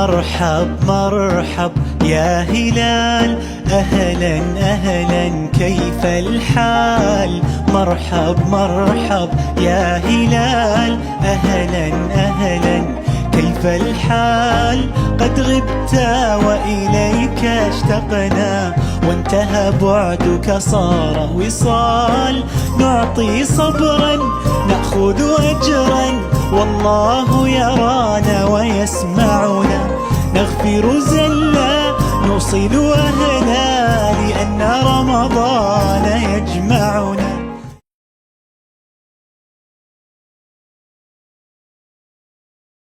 مرحب مرحب يا هلال، أهلا أهلا كيف الحال؟ مرحب مرحب يا هلال، أهلا أهلا كيف الحال؟ قد غبت وإليك اشتقنا، وانتهى بعدك صار وصال. نعطي صبرا نأخذ أجرا، والله يرانا ويسمعنا. نغفر زلا نوصل أهلا، لأن رمضان يجمعنا.